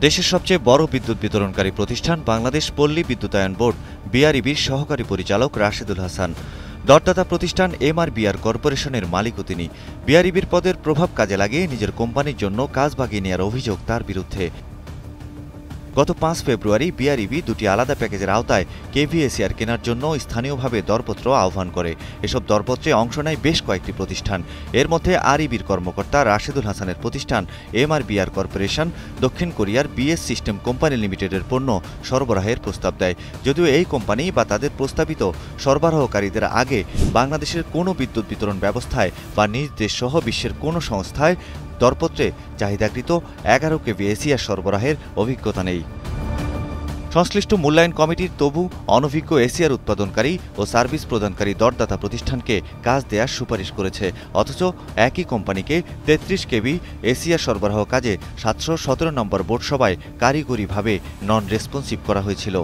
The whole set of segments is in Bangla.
দেশের সবচেয়ে বড় বিদ্যুৎ বিতরণকারী প্রতিষ্ঠান বাংলাদেশ পল্লী বিদ্যুতায়ন বোর্ড বিআরইবির সহকারী পরিচালক রাশেদুল হাসান। দরদাতা প্রতিষ্ঠান এমআরবিআর কর্পোরেশনের মালিকও তিনি। বিআরইবির পদের প্রভাব কাজে লাগিয়ে নিজের কোম্পানির জন্য কাজ বাগিয়ে নেওয়ার অভিযোগ তার বিরুদ্ধে। গত ৫ ফেব্রুয়ারি বিআরইবি দুটি আলাদা প্যাকেজের আওতায় কেভিএসিআর কেনার জন্য স্থানীয়ভাবে দরপত্র আহ্বান করে। এসব দরপত্রে অংশ নেয় বেশ কয়েকটি প্রতিষ্ঠান। এর মধ্যে আরইবির কর্মকর্তা রাশেদুল হাসানের প্রতিষ্ঠান এমআরবিআর কর্পোরেশন দক্ষিণ কোরিয়ার বিএস সিস্টেম কোম্পানি লিমিটেডের পণ্য সরবরাহের প্রস্তাব দেয়। যদিও এই কোম্পানি বা তাদের প্রস্তাবিত সরবরাহকারীদের আগে বাংলাদেশের কোনো বিদ্যুৎ বিতরণ ব্যবস্থায় বা নিজ দেশসহ বিশ্বের কোনো সংস্থায় দরপত্রে চাহিদাকৃত ১১ কেভিএসিআর সরবরাহের অভিজ্ঞতা নেই। সংশ্লিষ্ট মূল্যায়ন কমিটির তবু অনভিজ্ঞ এসিআর উৎপাদনকারী ও সার্ভিস প্রদানকারী দরদাতা প্রতিষ্ঠানকে কাজ দেওয়ার সুপারিশ করেছে। অথচ একই কোম্পানিকে ৩৩ কেভি এসিআর সরবরাহ কাজে ৭১৭ নম্বর বোর্ড সভায় কারিগরিভাবে নন রেসপন্সিভ করা হয়েছিল।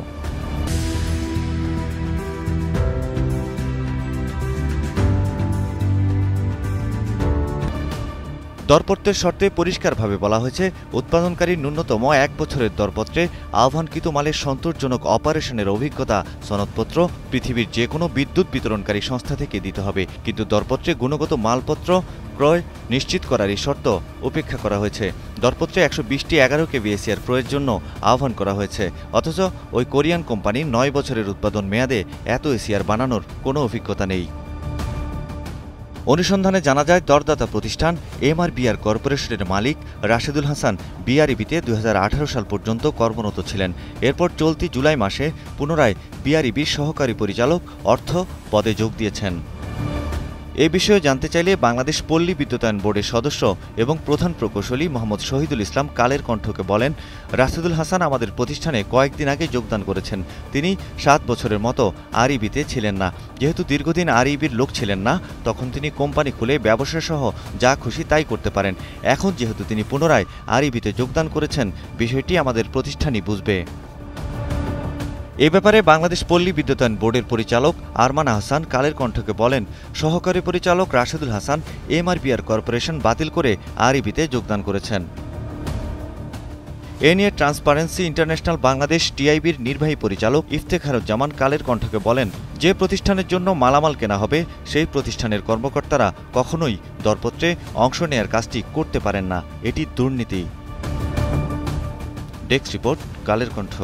দরপত্রের শর্তে পরিষ্কারভাবে বলা হয়েছে, উৎপাদনকারীর ন্যূনতম ১ বছরের দরপত্রে আহ্বানকৃত মালের সন্তোষজনক অপারেশনের অভিজ্ঞতা সনদপত্র পৃথিবীর যে কোনো বিদ্যুৎ বিতরণকারী সংস্থা থেকে দিতে হবে। কিন্তু দরপত্রে গুণগত মালপত্র ক্রয় নিশ্চিত করার এই শর্ত উপেক্ষা করা হয়েছে। দরপত্রে ১২০টি ১১ কেভিএসিআর ক্রয়ের জন্য আহ্বান করা হয়েছে। অথচ ওই কোরিয়ান কোম্পানির ৯ বছরের উৎপাদন মেয়াদে এত এসিআর বানানোর কোনো অভিজ্ঞতা নেই। অনুসন্ধানে জানা যায়, দরদাতা প্রতিষ্ঠান এমআরবিআর কর্পোরেশনের মালিক রাশেদুল হাসান বিআরইবিতে ২০১৮ সাল পর্যন্ত কর্মরত ছিলেন। এরপর চলতি জুলাই মাসে পুনরায় বিআরইবির সহকারী পরিচালক অর্থ পদে যোগ দিয়েছেন। এ বিষয়ে জানতে চাইলে বাংলাদেশ পল্লী বিদ্যুতায়ন বোর্ডের সদস্য এবং প্রধান প্রকৌশলী মোহাম্মদ শহীদুল ইসলাম কালের কণ্ঠকে বলেন, রাশেদুল হাসান আমাদের প্রতিষ্ঠানে কয়েকদিন আগে যোগদান করেছেন। তিনি ৭ বছরের মতো আরইবিতে ছিলেন না। যেহেতু দীর্ঘদিন আরইবির লোক ছিলেন না, তখন তিনি কোম্পানি খুলে ব্যবসাসহ যা খুশি তাই করতে পারেন। এখন যেহেতু তিনি পুনরায় আরইবিতে যোগদান করেছেন, বিষয়টি আমাদের প্রতিষ্ঠানই বুঝবে। এ ব্যাপারে বাংলাদেশ পল্লী বিদ্যুতায়ন বোর্ডের পরিচালক আরমান আহসান কালের কণ্ঠকে বলেন, সহকারী পরিচালক রাশেদুল হাসান এমআরবিআর কর্পোরেশন বাতিল করে আরইবিতে যোগদান করেছেন। এ নিয়ে ট্রান্সপারেন্সি ইন্টারন্যাশনাল বাংলাদেশ টিআইবির নির্বাহী পরিচালক ইফতেখারুজ্জামান কালের কণ্ঠকে বলেন, যে প্রতিষ্ঠানের জন্য মালামাল কেনা হবে সেই প্রতিষ্ঠানের কর্মকর্তারা কখনোই দরপত্রে অংশ নেয়ার কাজটি করতে পারেন না। এটি দুর্নীতি। Desk report, Kaler Kantho.